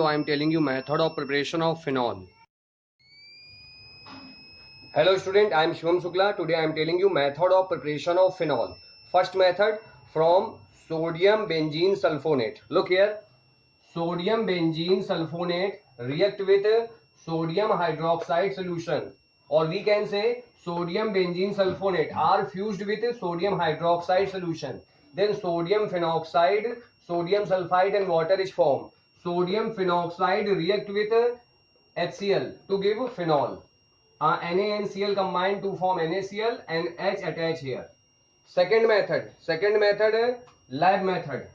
So I am telling you method of preparation of phenol. Hello student, I am Shivam Shukla. Today I am telling you method of preparation of phenol. First method, from sodium benzene sulfonate. Look here, sodium benzene sulfonate react with sodium hydroxide solution, or we can say sodium benzene sulfonate are fused with sodium hydroxide solution. Then sodium phenoxide, sodium sulfide and water is formed. Sodium phenoxide react with HCl to give phenol. Na and Cl combine to form NaCl and H attach here. Second method, lab method.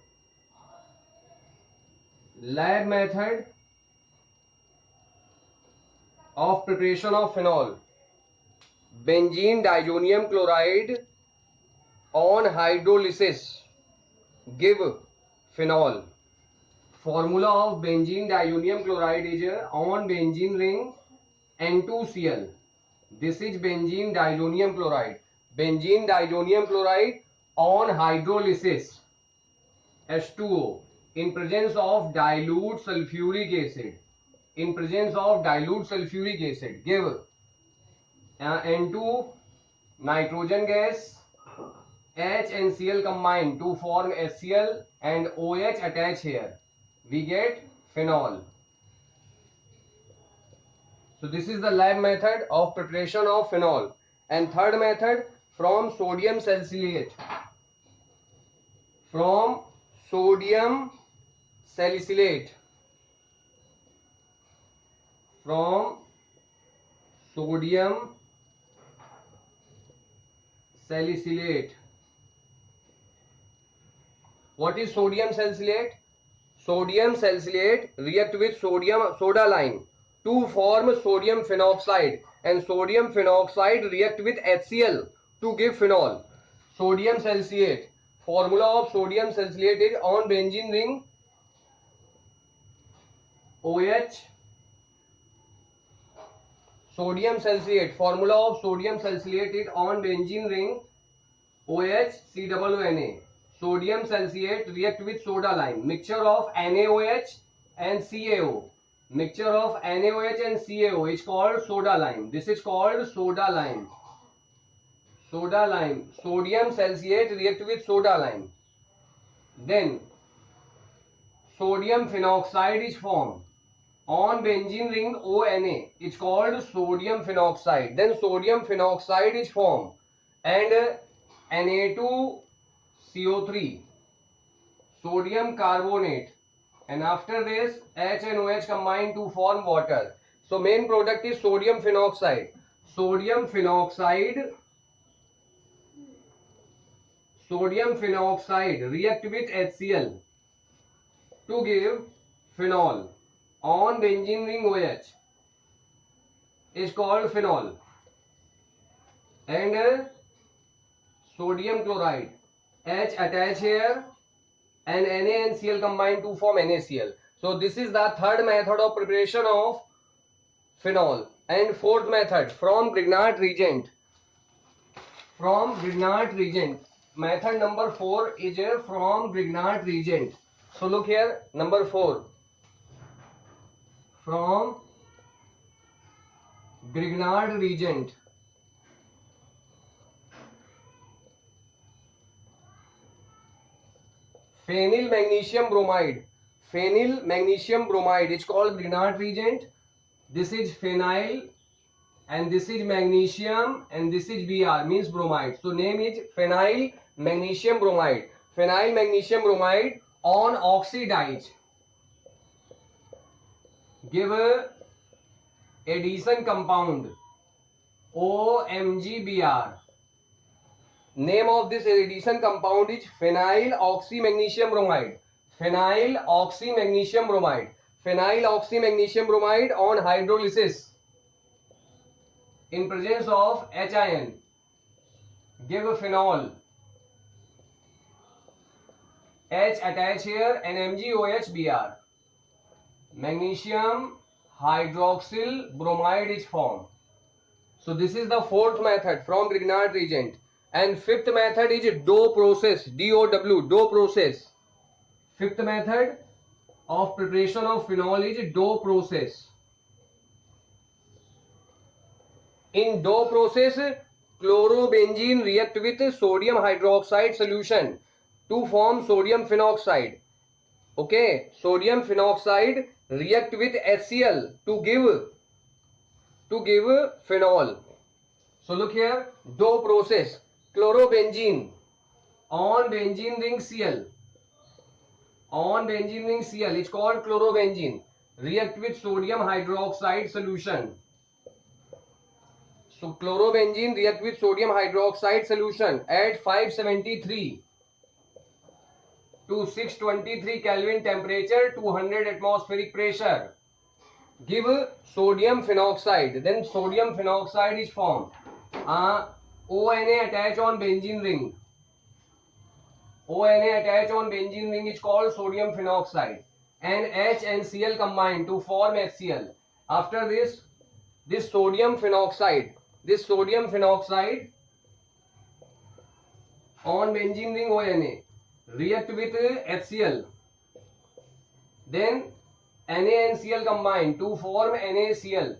Lab method of preparation of phenol. Benzene diazonium chloride on hydrolysis give phenol. Formula of benzene diazonium chloride is on benzene ring N2Cl. This is benzene diazonium chloride. Benzene diazonium chloride on hydrolysis H2O in presence of dilute sulfuric acid. In presence of dilute sulfuric acid give N2 nitrogen gas, H and Cl combine to form HCl and OH attach here. We get phenol. So this is the lab method of preparation of phenol. And third method, from sodium salicylate. From sodium salicylate. From sodium salicylate. What is sodium salicylate? Sodium salicylate react with sodium soda lime to form sodium phenoxide, and sodium phenoxide react with HCl to give phenol. Sodium salicylate. Formula of sodium salicylate is on benzene ring OH. Sodium salicylate. Formula of sodium salicylate is on benzene ring OH COONA. Sodium salicylate react with soda lime. Mixture of NaOH and CaO. Mixture of NaOH and CaO is called soda lime. This is called soda lime. Soda lime. Sodium salicylate react with soda lime. Then sodium phenoxide is formed on benzene ring ONA. It's called sodium phenoxide. Then sodium phenoxide is formed and Na2CO3, sodium carbonate, and after this H and OH combine to form water. So main product is sodium phenoxide. Sodium phenoxide react with HCl to give phenol on benzene ring OH is called phenol. And sodium chloride H attach here and Na and Cl combine to form NaCl. So this is the third method of preparation of phenol. And fourth method, from Grignard reagent. Method number 4 is from Grignard reagent. So look here, number 4, from Grignard reagent. Phenyl magnesium bromide is called Grignard reagent. This is phenyl and this is magnesium and this is Br, means bromide. So name is phenyl magnesium bromide. Phenyl magnesium bromide on oxidize give addition compound OMgBr. Name of this addition compound is phenyl oxymagnesium bromide. Phenyl oxymagnesium bromide on hydrolysis in presence of HIN give phenol. H attach here and MgOH Br. Magnesium hydroxyl bromide is formed. So this is the fourth method from Grignard reagent. And fifth method is DOW process. DOW process. Fifth method, of preparation of phenol is Dough process. In Dough process, chlorobenzene react with sodium hydroxide solution to form sodium phenoxide. Okay, sodium phenoxide react with HCl to give phenol. So look here, Dough process, chlorobenzene on benzene ring Cl. On benzene ring Cl is called chlorobenzene. React with sodium hydroxide solution. So chlorobenzene react with sodium hydroxide solution at 573 to 623 Kelvin temperature, 200 atmospheric pressure. Give sodium phenoxide. Then sodium phenoxide is formed. ONA attach on benzene ring. ONA attach on benzene ring is called sodium phenoxide, and H and Cl combine to form HCl. After this sodium phenoxide on benzene ring ONA react with HCl. Then Na and Cl combine to form NaCl,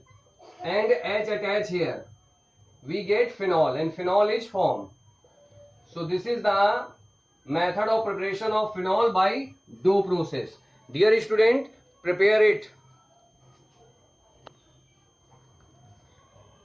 and H attach here. We get phenol, and phenol is formed. So this is the method of preparation of phenol by Dough process. Dear student, prepare it.